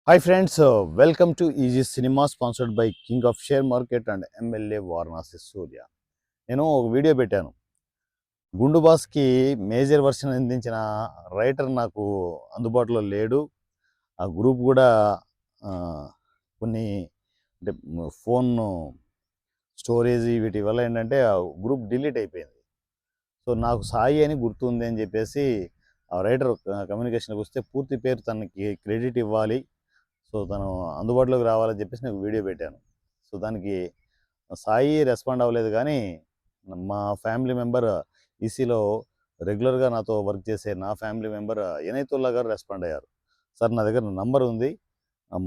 Hi friends, welcome to easy cinema sponsored by king of share market and MLA Varanasi Surya. నేను ఒక video పెట్టాను. గుండు బాస్కి మేజర్ వర్షన్ అందించిన రైటర్ నాకు అందుబాటులో లేడు. ఆ గ్రూప్ కూడా ఆ, కొన్ని అంటే ఫోన్ స్టోరేజ్ వీటి వల్ల ఏంటంటే ఆ గ్రూప్ డిలీట్ అయిపోయింది. సో నాకు సాయి అని గుర్తుంది అని చెప్పేసి ఆ రైటర్ కమ్యూనికేషన్కి వస్తే పూర్తి పేరు తనకి క్రెడిట్ ఇవ్వాలి, సో తను అందుబాటులోకి రావాలని చెప్పేసి నేను వీడియో పెట్టాను. సో దానికి సాయి రెస్పాండ్ అవ్వలేదు, కానీ మా ఫ్యామిలీ మెంబర్ ఈసీలో రెగ్యులర్గా నాతో వర్క్ చేసే నా ఫ్యామిలీ మెంబర్ ఎనైతుల్లా గారు రెస్పాండ్ అయ్యారు. సార్, నా దగ్గర నంబర్ ఉంది,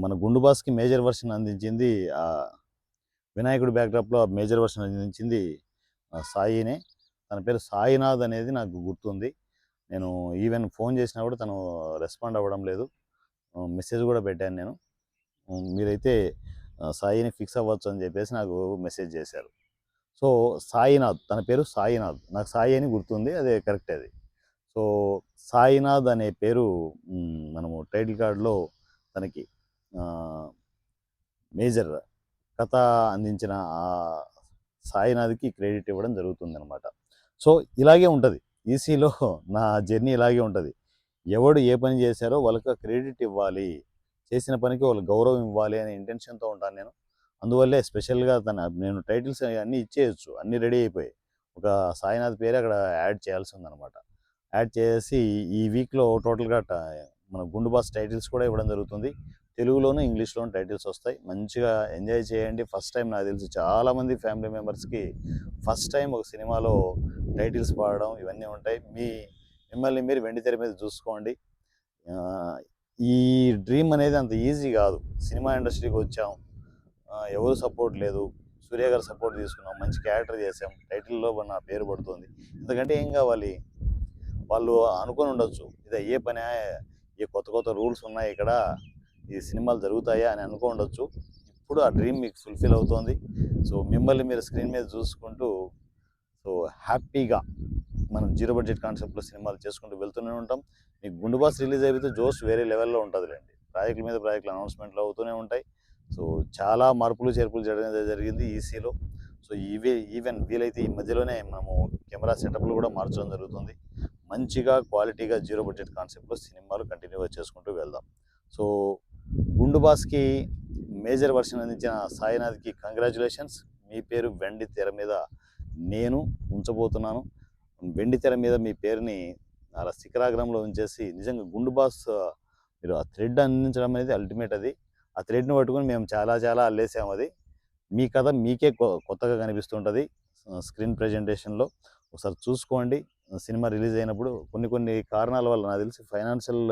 మన గుండు బాస్కి మేజర్ వర్షన్ అందించింది వినాయకుడి బ్యాక్డ్రాప్లో మేజర్ వర్షన్ అందించింది సాయినే. తన పేరు సాయినాథ్ అనేది నాకు గుర్తుంది. నేను ఈవెన్ ఫోన్ చేసినా కూడా తను రెస్పాండ్ అవ్వడం లేదు. మెసేజ్ కూడా పెట్టాను నేను. మీరైతే సాయిని ఫిక్స్ అవ్వచ్చు అని చెప్పేసి నాకు మెసేజ్ చేశారు. సో సాయినాథ్, తన పేరు సాయినాథ్, నాకు సాయి అని గుర్తుంది, అదే కరెక్ట్ అది. సో సాయినాథ్ అనే పేరు మనము టైటిల్ కార్డులో తనకి మేజర్ కథ అందించిన ఆ సాయినాథ్కి క్రెడిట్ ఇవ్వడం జరుగుతుంది అనమాట. సో ఇలాగే ఉంటుంది ఈసీలో, నా జర్నీ ఇలాగే ఉంటుంది. ఎవడు ఏ పని చేశారో వాళ్ళకి క్రెడిట్ ఇవ్వాలి, చేసిన పనికి వాళ్ళు గౌరవం ఇవ్వాలి అనే ఇంటెన్షన్తో ఉంటాను నేను. అందువల్లే స్పెషల్గా నేను టైటిల్స్ అన్నీ ఇచ్చేయచ్చు, అన్నీ రెడీ అయిపోయాయి. ఒక సాయినాథ్ పేరు అక్కడ యాడ్ చేయాల్సి ఉందన్నమాట. యాడ్ చేసి ఈ వీక్లో టోటల్గా మన గుండు బాస్ టైటిల్స్ కూడా ఇవ్వడం జరుగుతుంది. తెలుగులోను ఇంగ్లీష్లోను టైటిల్స్ వస్తాయి. మంచిగా ఎంజాయ్ చేయండి. ఫస్ట్ టైం నాకు తెలిసి చాలామంది ఫ్యామిలీ మెంబర్స్కి ఫస్ట్ టైం ఒక సినిమాలో టైటిల్స్ పాడడం ఇవన్నీ ఉంటాయి. మిమ్మల్ని మీరు వెండితెర మీద చూసుకోండి. ఈ డ్రీమ్ అనేది అంత ఈజీ కాదు. సినిమా ఇండస్ట్రీకి వచ్చాం, ఎవరు సపోర్ట్ లేదు, సూర్య గారు సపోర్ట్ తీసుకున్నాం, మంచి క్యారెక్టర్ చేసాం, టైటిల్లో నా పేరు పడుతుంది, ఎందుకంటే ఏం కావాలి. వాళ్ళు అనుకుని ఉండొచ్చు, ఇది అయ్యే పని, ఏ కొత్త కొత్త రూల్స్ ఉన్నాయి ఇక్కడ, ఈ సినిమాలు జరుగుతాయా అని అనుకో ఉండొచ్చు. ఇప్పుడు ఆ డ్రీమ్ మీకు ఫుల్ఫిల్ అవుతోంది. సో మిమ్మల్ని మీరు స్క్రీన్ మీద చూసుకుంటూ సో హ్యాపీగా మనం జీరో బడ్జెట్ కాన్సెప్ట్లో సినిమాలు చేసుకుంటూ వెళ్తూనే ఉంటాం. మీకు గుండు బాస్ రిలీజ్ అయిపోతే జోష్ వేరే లెవెల్లో ఉంటుందిలేండి. ప్రాజెక్టుల మీద ప్రాజెక్టులు అనౌన్స్మెంట్లు అవుతూనే ఉంటాయి. సో చాలా మార్పులు చేర్పులు జరిగింది ఈసీలో. సో ఈవెన్ వీలైతే ఈ మధ్యలోనే మనము కెమెరా సెటప్లు కూడా మార్చడం జరుగుతుంది. మంచిగా క్వాలిటీగా జీరో బడ్జెట్ కాన్సెప్ట్లో సినిమాలు కంటిన్యూగా చేసుకుంటూ వెళ్దాం. సో గుండు బాస్కి మేజర్ వర్షన్ అందించిన సాయినాథ్కి కంగ్రాచులేషన్స్. మీ పేరు వెండి తెర మీద నేను ఉంచబోతున్నాను. వెండి తెర మీద మీ పేరుని అలా శిఖరాగ్రంలో ఉంచేసి, నిజంగా గుండు బాస్ మీరు ఆ థ్రెడ్ అందించడం అనేది అల్టిమేట్. అది ఆ థ్రెడ్ని పట్టుకొని మేము చాలా చాలా అల్లేసాము. అది మీ కథ మీకే కొత్తగా కనిపిస్తుంటుంది స్క్రీన్ ప్రజెంటేషన్లో. ఒకసారి చూసుకోండి. సినిమా రిలీజ్ అయినప్పుడు కొన్ని కారణాల వల్ల, నాకు తెలిసి ఫైనాన్షియల్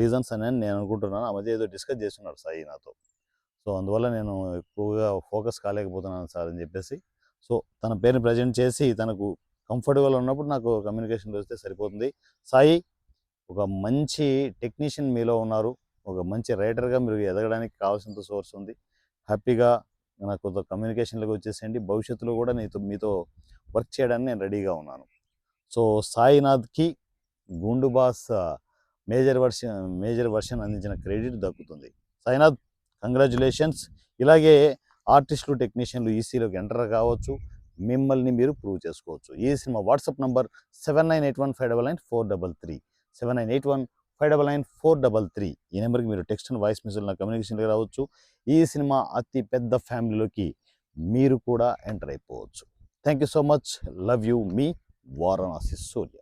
రీజన్స్ అని నేను అనుకుంటున్నాను. ఆ మధ్య ఏదో డిస్కస్ చేస్తున్నాడు సాయి నాతో. సో అందువల్ల నేను ఎక్కువగా ఫోకస్ కాలేకపోతున్నాను సార్ అని చెప్పేసి, సో తన పేరుని ప్రజెంట్ చేసి తనకు కంఫర్టబుల్ ఉన్నప్పుడు నాకు కమ్యూనికేషన్ వస్తే సరిపోతుంది. సాయి, ఒక మంచి టెక్నీషియన్ మీలో ఉన్నారు, ఒక మంచి రైటర్గా మీరు ఎదగడానికి కావాల్సినంత సోర్స్ ఉంది. హ్యాపీగా నాకు కమ్యూనికేషన్లోకి వచ్చేసేయండి. భవిష్యత్తులో కూడా మీతో వర్క్ చేయడానికి నేను రెడీగా ఉన్నాను. సో సాయినాథ్కి గుండు బాస్ మేజర్ వర్షన్ అందించిన క్రెడిట్ దక్కుతుంది. సాయినాథ్, కంగ్రాచులేషన్స్. ఇలాగే ఆర్టిస్టులు టెక్నీషియన్లు ఈసీలోకి ఎంటర్ కావచ్చు, మిమ్మల్ని మీరు ప్రూవ్ చేసుకోవచ్చు. ఈ సినిమా వాట్సాప్ నంబర్ 7981599433 7981599433. ఈ నెంబర్కి మీరు టెక్స్ట్ అండ్ వాయిస్ మెసేజ్ నా కమ్యూనికేషన్లోకి రావచ్చు. ఈ సినిమా అతి పెద్ద ఫ్యామిలీలోకి మీరు కూడా ఎంటర్ అయిపోవచ్చు. Thank you so much. Love you, me Varanasi Surya.